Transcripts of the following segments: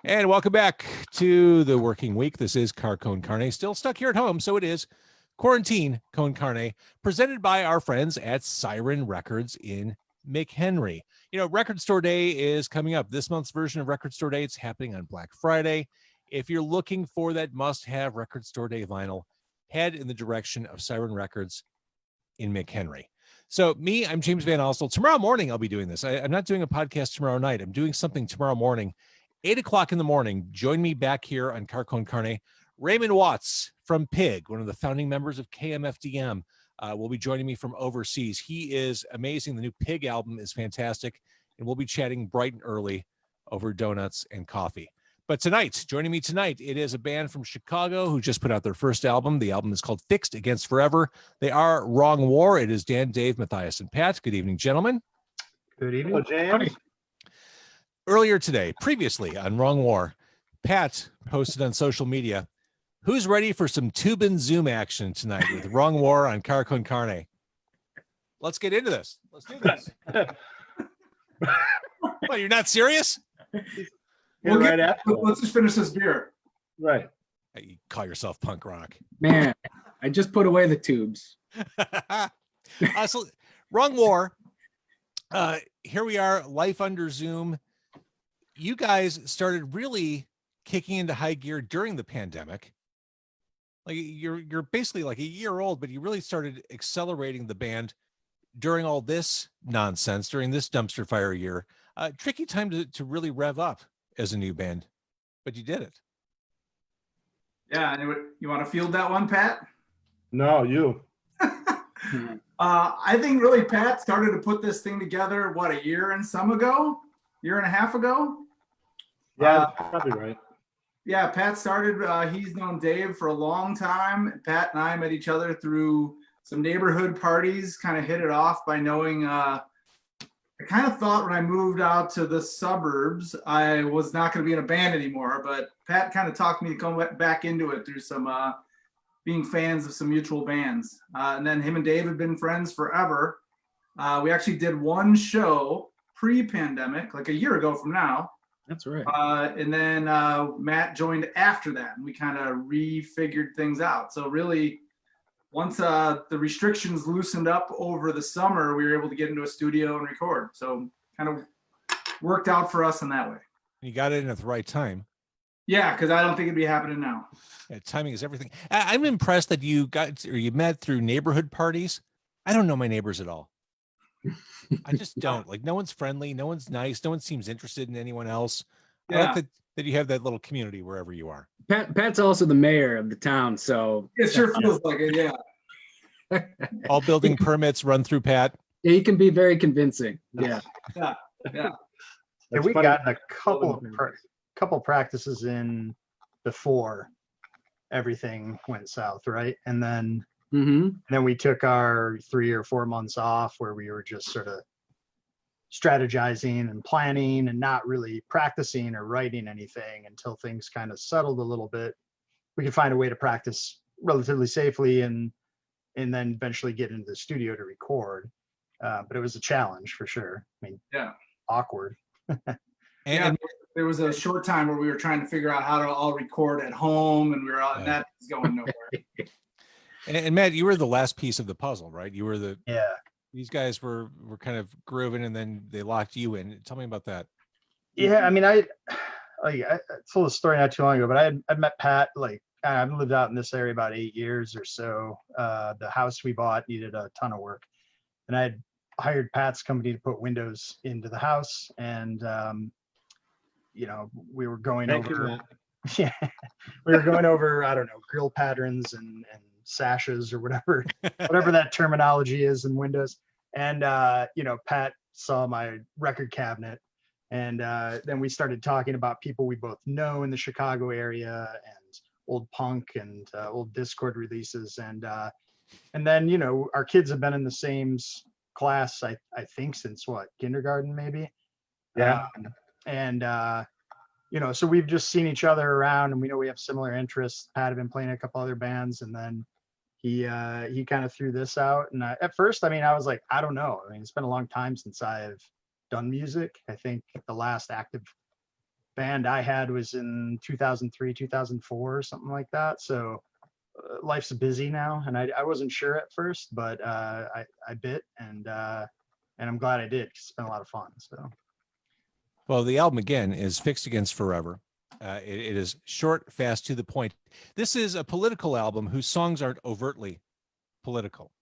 And welcome back to the working week. This is Car Con Carne, still stuck here at home, so it is Quarantine Con Carne, presented by our friends at Siren Records in McHenry. You know, Record Store Day is coming up. This month's version of Record Store Day, it's happening on Black Friday. If you're looking for that must-have Record Store Day vinyl, head in the direction of Siren Records in McHenry. So I'm James Van Alstel. Tomorrow morning, I'll be doing this. I'm not doing a podcast tomorrow night. I'm doing something tomorrow morning. 8 o'clock in the morning, join me back here on Car Con Carne. Raymond Watts from Pig, one of the founding members of KMFDM, will be joining me from overseas. He is amazing. The new Pig album is fantastic, and we'll be chatting bright and early over donuts and coffee. But tonight, joining me tonight, it is a band from Chicago who just put out their first album. The album is called Fixed Against Forever. They are Wrong War. It is Dan, Dave, Matthias, and Pat. Good evening, gentlemen. Good evening. Hello, James. Earlier today, previously on Wrong War, Pat posted on social media, who's ready for some tube and zoom action tonight with Wrong War on Car Con Carne? Let's get into this. Let's do this. What, you're not serious? Let's just finish this beer. Right. You call yourself punk rock. Man, I just put away the tubes. So, Wrong War. Here we are, life under Zoom. You guys started really kicking into high gear during the pandemic. Like you're basically like a year old, but you really started accelerating the band during all this nonsense, during this dumpster fire year. Tricky time to really rev up as a new band, but you did it. Yeah, you want to field that one, Pat? No, you. I think really Pat started to put this thing together, a year and a half ago? Yeah, probably right. Yeah, Pat started, he's known Dave for a long time. Pat and I met each other through some neighborhood parties, kind of hit it off by knowing, I kind of thought when I moved out to the suburbs, I was not going to be in a band anymore, but Pat kind of talked me to come back into it through some, being fans of some mutual bands. And then him and Dave have been friends forever. We actually did one show pre-pandemic, like a year ago from now. That's right. And then Matt joined after that, and we kind of refigured things out. So really, once the restrictions loosened up over the summer, we were able to get into a studio and record. So kind of worked out for us in that way. You got it in at the right time. Yeah, because I don't think it'd be happening now. Yeah, timing is everything. I'm impressed that you met through neighborhood parties. I don't know my neighbors at all. I just don't. Like, no one's friendly, no one's nice, no one seems interested in anyone else. Yeah. I like that you have that little community wherever you are. Pat's also the mayor of the town, so It sure feels like it, yeah. All building permits run through Pat. he can be very convincing. Yeah. Yeah. That's We've funny. gotten a couple practices in before everything went south, right? And then we took our 3 or 4 months off where we were just sort of strategizing and planning and not really practicing or writing anything until things kind of settled a little bit. We could find a way to practice relatively safely and then eventually get into the studio to record. But it was a challenge for sure. I mean, Yeah. awkward. And There was a short time where we were trying to figure out how to all record at home, and we were all, and that was going nowhere. and Matt, you were the last piece of the puzzle, right? You were these guys were kind of grooving, and then they locked you in. Tell me about that. Yeah, I mean, I told the story not too long ago, but I met Pat, like, I've lived out in this area about 8 years or so. The house we bought needed a ton of work, and I had hired Pat's company to put windows into the house, and we were going over we were going over, I don't know, grill patterns and sashes or whatever that terminology is in windows. And Pat saw my record cabinet, and then we started talking about people we both know in the Chicago area and old punk and old Discord releases, and then our kids have been in the same class I think since kindergarten maybe. Yeah. So we've just seen each other around, and we know we have similar interests. Pat had been playing a couple other bands, and then he kind of threw this out. And at first, I was like, I don't know. I mean, it's been a long time since I've done music. I think the last active band I had was in 2003, 2004, or something like that. So life's busy now, and I wasn't sure at first, but I bit, and I'm glad I did. 'Cause it's been a lot of fun. So. Well, the album again is Fixed Against Forever. It is short, fast, to the point. This is a political album whose songs aren't overtly political.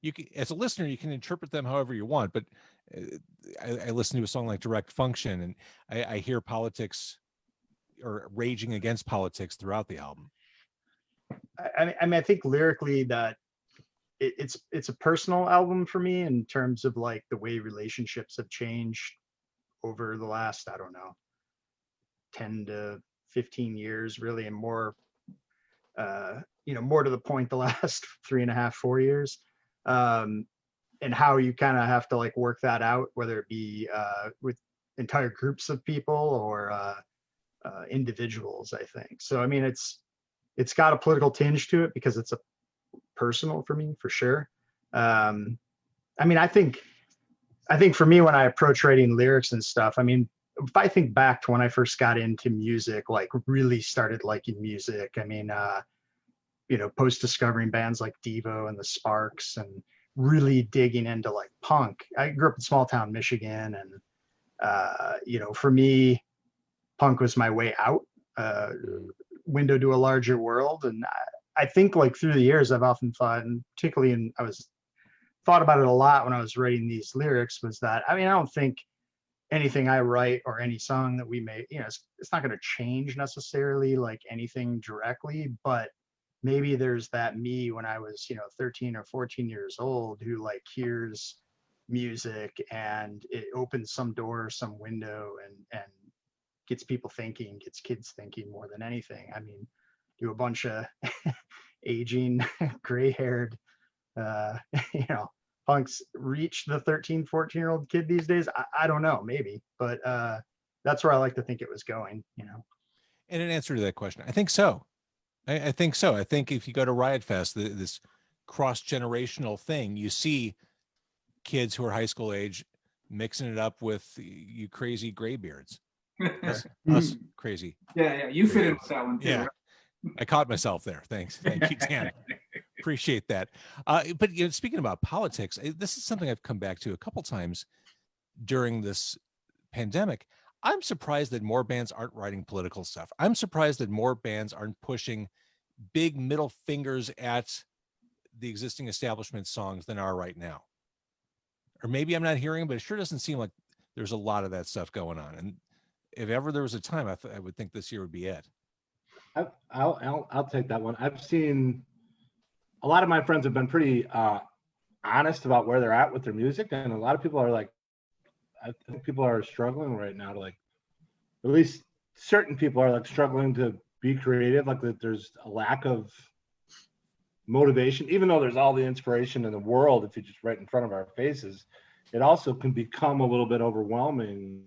You can, as a listener, you can interpret them however you want, but I listen to a song like Direct Function, and I hear politics or raging against politics throughout the album. I mean, I think lyrically that it's a personal album for me in terms of like the way relationships have changed over the last, I don't know, 10 to 15 years, really, and more, more to the point, the last 3.5, 4 years, and how you kind of have to like work that out, whether it be with entire groups of people or individuals, I think. So, I mean, it's got a political tinge to it because it's a personal for me, for sure. I mean, I think for me, when I approach writing lyrics and stuff, I mean, if I think back to when I first got into music, like really started liking music, I mean, post discovering bands like Devo and the Sparks, and really digging into like punk. I grew up in small town Michigan, and for me, punk was my way out, window to a larger world. And I think like through the years, I've often thought, and particularly thought about it a lot when I was writing these lyrics, was that, I mean, I don't think anything I write or any song that we make, it's not going to change necessarily like anything directly, but maybe there's that me when I was, 13 or 14 years old, who like hears music and it opens some door, some window, and gets people thinking, gets kids thinking more than anything. I mean, do a bunch of aging, gray-haired, punks reach the 13, 14-year-old kid these days? I don't know, maybe, but that's where I like to think it was going, And in answer to that question, I think so. I think so. I think if you go to Riot Fest, this cross-generational thing, you see kids who are high school age mixing it up with you crazy graybeards. Us crazy. Yeah, you fit in with that one too. Yeah. Right? I caught myself there. Thank you, Dan. Appreciate that. But speaking about politics, this is something I've come back to a couple times during this pandemic. I'm surprised that more bands aren't writing political stuff. I'm surprised that more bands aren't pushing big middle fingers at the existing establishment songs than are right now. Or maybe I'm not hearing, but it sure doesn't seem like there's a lot of that stuff going on. And if ever there was a time, I would think this year would be it. I'll take that one. I've seen a lot of my friends have been pretty honest about where they're at with their music, and a lot of people are like, I think people are struggling right now to like, at least certain people are like struggling to be creative, like that there's a lack of motivation, even though there's all the inspiration in the world. If you just right in front of our faces, it also can become a little bit overwhelming.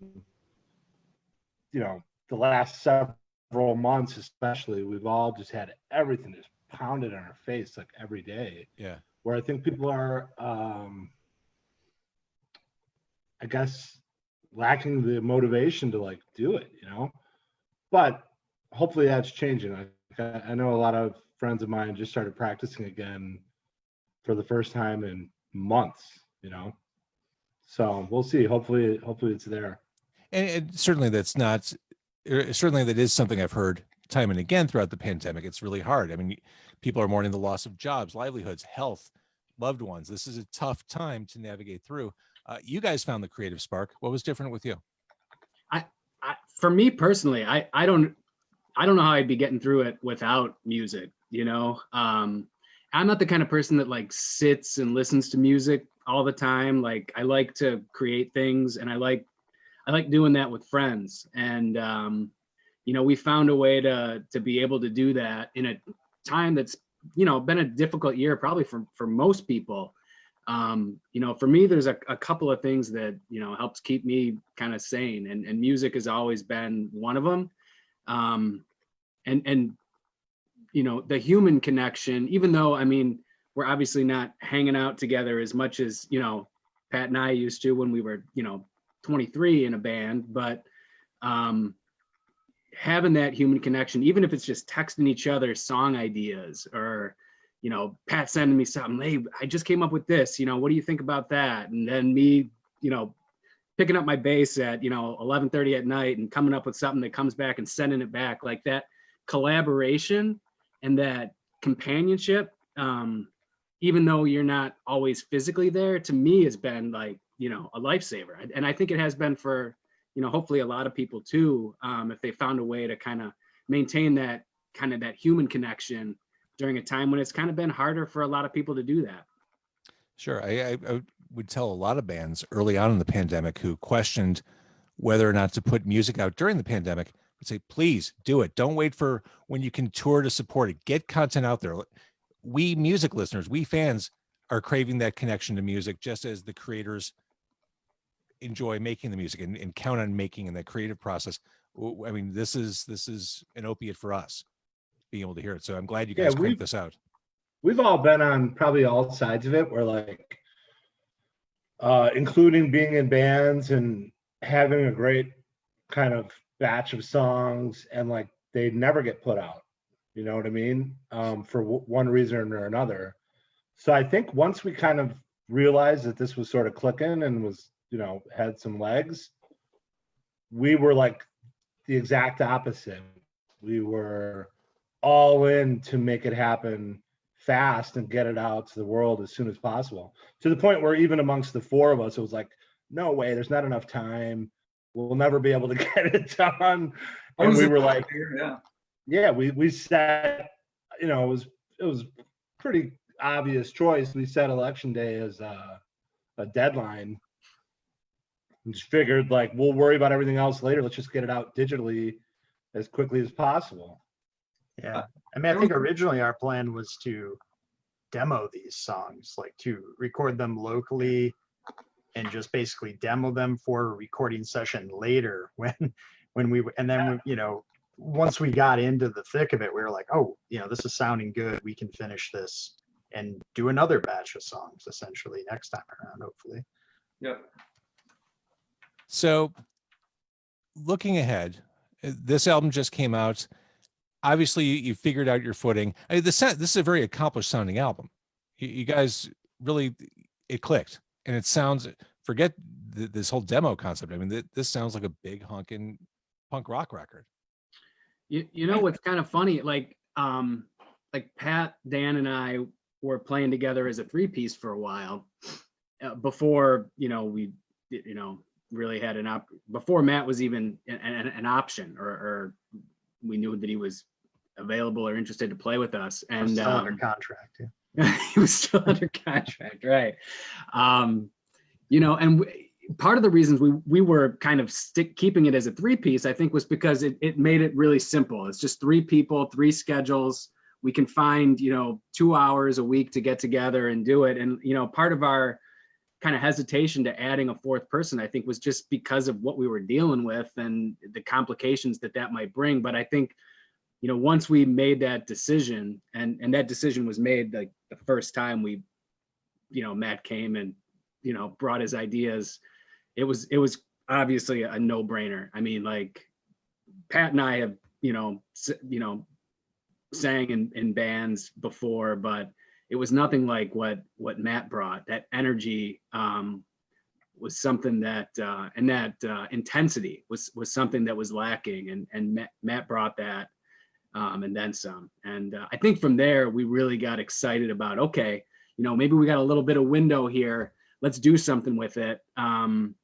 The last several months, especially, we've all just had everything just pounded on our face like every day. Yeah. Where I think people are, I guess, lacking the motivation to like do it, but hopefully that's changing. I know a lot of friends of mine just started practicing again for the first time in months, so we'll see. Hopefully it's there. And certainly that is something I've heard time and again throughout the pandemic. It's really hard. I mean, people are mourning the loss of jobs, livelihoods, health, loved ones. This is a tough time to navigate through. You guys found the creative spark. What was different with you? For me personally, I don't know how I'd be getting through it without music. I'm not the kind of person that like sits and listens to music all the time. Like I like to create things, and I like doing that with friends. And we found a way to be able to do that in a time that's been a difficult year probably for most people. For me, there's a couple of things that helps keep me kind of sane, and music has always been one of them. And the human connection, even though we're obviously not hanging out together as much as Pat and I used to when we were 23 in a band, but having that human connection, even if it's just texting each other song ideas, or, you know, Pat sending me something, hey, I just came up with this, you know, what do you think about that? And then me, you know, picking up my bass at, you know, 11:30 at night and coming up with something that comes back and sending it back, like that collaboration and that companionship, even though you're not always physically there, to me has been like, you know, a lifesaver. And I think it has been for, you know, hopefully a lot of people too, if they found a way to kind of maintain that kind of that human connection during a time when it's kind of been harder for a lot of people to do that. Sure. I would tell a lot of bands early on in the pandemic who questioned whether or not to put music out during the pandemic, would say, please do it. Don't wait for when you can tour to support it. Get content out there. We music listeners, we fans are craving that connection to music, just as the creators enjoy making the music and count on making in that creative process. I mean, this is an opiate for us, being able to hear it. So I'm glad you guys cranked this out. We've all been on probably all sides of it, where like, including being in bands and having a great kind of batch of songs, and like they never get put out. You know what I mean? For one reason or another. So I think once we kind of realized that this was sort of clicking and was, you know, had some legs, we were like the exact opposite. We were all in to make it happen fast and get it out to the world as soon as possible, to the point where even amongst the four of us, it was like, no way, there's not enough time. We'll never be able to get it done. And we were like, yeah, we set, you know, it was pretty obvious choice. We set election day as a deadline. And just figured like, we'll worry about everything else later. Let's just get it out digitally as quickly as possible. Yeah. I mean, I think originally our plan was to demo these songs, like to record them locally and just basically demo them for a recording session later you know, once we got into the thick of it, we were like, oh, you know, this is sounding good. We can finish this and do another batch of songs essentially next time around, hopefully. Yep. So looking ahead, this album just came out. Obviously, you figured out your footing. I mean, this is a very accomplished sounding album. You guys really, it clicked, and it sounds. Forget this whole demo concept. I mean, this sounds like a big honking punk rock record. You know what's kind of funny? Like Pat, Dan, and I were playing together as a three-piece for a while before, you know, we, you know, really had before Matt was even an option, or we knew that he was available or interested to play with us. And still under contract. Yeah. He was still under contract, right? You know, and part of the reasons we were kind of keeping it as a three-piece, I think, was because it made it really simple. It's just three people, three schedules. We can find, you know, 2 hours a week to get together and do it. And, you know, part of our kind of hesitation to adding a fourth person, I think, was just because of what we were dealing with and the complications that might bring. But I think, you know, once we made that decision, and that decision was made like the first time we, you know, Matt came and, you know, brought his ideas, it was obviously a no-brainer. I mean, like Pat and I have, you know, sang in bands before, but it was nothing like what Matt brought. That energy was something that, and that intensity was something that was lacking, and Matt brought that, and then some. And I think from there we really got excited about, okay, you know, maybe we got a little bit of window here. Let's do something with it. And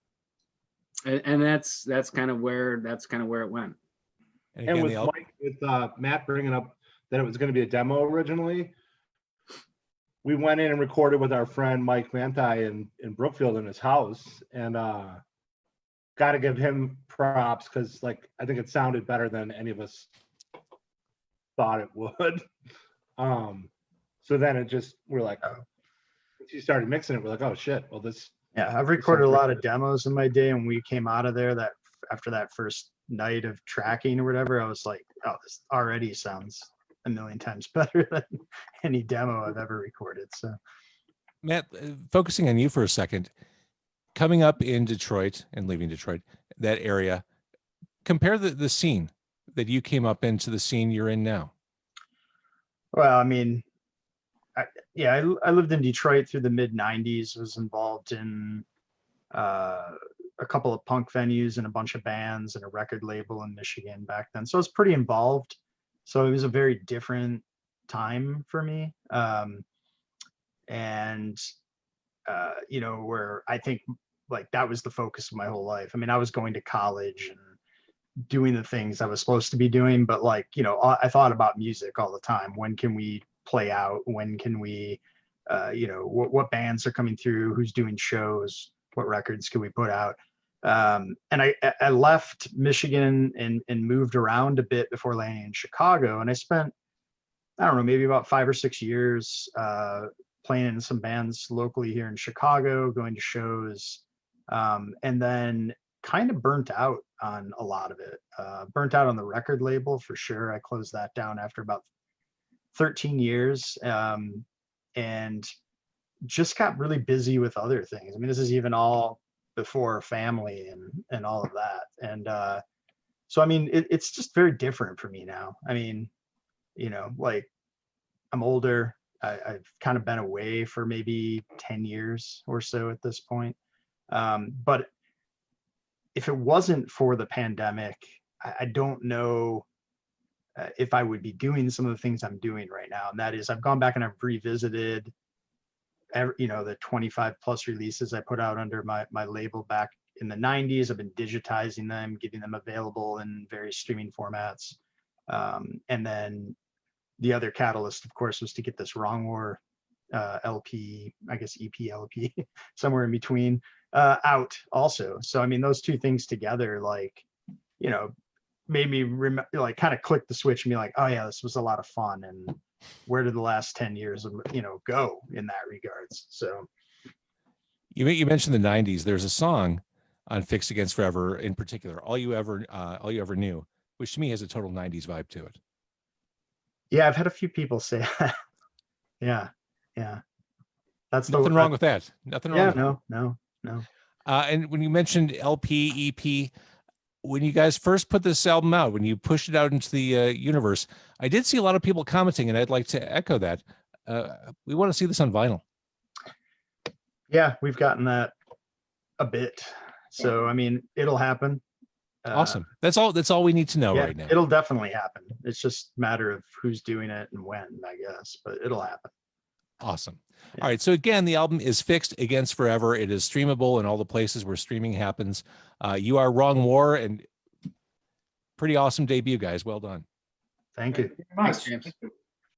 that's kind of where it went. And And again, with Matt bringing up that it was going to be a demo originally, we went in and recorded with our friend Mike Manti in Brookfield in his house, and got to give him props, because like I think it sounded better than any of us thought it would. So then it just, we're like, oh, once you started mixing it, we're like, oh shit, well this. Yeah, I've recorded a lot of demos in my day, and we came out of there that after that first night of tracking or whatever, I was like, oh, this already sounds a million times better than any demo I've ever recorded. So Matt, focusing on you for a second, coming up in Detroit and leaving Detroit, that area, compare the scene that you came up into the scene you're in now? Well, I mean, I lived in Detroit through the mid '90s. Was involved in a couple of punk venues and a bunch of bands and a record label in Michigan back then. So I was pretty involved. So it was a very different time for me. You know, where I think like that was the focus of my whole life. I mean, I was going to college and doing the things I was supposed to be doing, but like, you know, I thought about music all the time. When can we play out? When can we, you know, what bands are coming through? Who's doing shows? What records can we put out? And I left Michigan and moved around a bit before landing in Chicago. And I spent, I don't know, maybe about 5 or 6 years playing in some bands locally here in Chicago, going to shows, and then kind of burnt out on a lot of it. Burnt out on the record label for sure. I closed that down after about 13 years, and just got really busy with other things. I mean, this is even all before family and all of that. And so, I mean, it's just very different for me now. I mean, you know, like I'm older. I've kind of been away for maybe 10 years or so at this point. But if it wasn't for the pandemic, I don't know if I would be doing some of the things I'm doing right now. And that is, I've gone back and I've revisited, you know, the 25 plus releases I put out under my label back in the 90s. I've been digitizing them, getting them available in various streaming formats. And then the other catalyst, of course, was to get this Wrong War LP, I guess EP, LP, somewhere in between, out also. So, I mean, those two things together, like, you know, made me like kind of click the switch and be like, oh yeah, this was a lot of fun. And where did the last 10 years, you know, go in that regards? So You mentioned the 90s. There's a song on Fixed Against Forever in particular, All You Ever Knew, which to me has a total 90s vibe to it. yeah, I've had a few people say that. Yeah. That's nothing wrong with that. Nothing wrong. Yeah, with no. And when you mentioned LP, EP, when you guys first put this album out, when you pushed it out into the universe, I did see a lot of people commenting, and I'd like to echo that. We want to see this on vinyl. Yeah, we've gotten that a bit. So, I mean, it'll happen. Awesome. That's all we need to know right now. It'll definitely happen. It's just a matter of who's doing it and when, I guess, but it'll happen. Awesome. Yeah. All right. So again, the album is Fixed Against Forever. It is streamable in all the places where streaming happens. You Are Wrong War, and pretty awesome debut, guys. Well done. Thank you. Thank you very much. Thanks, James.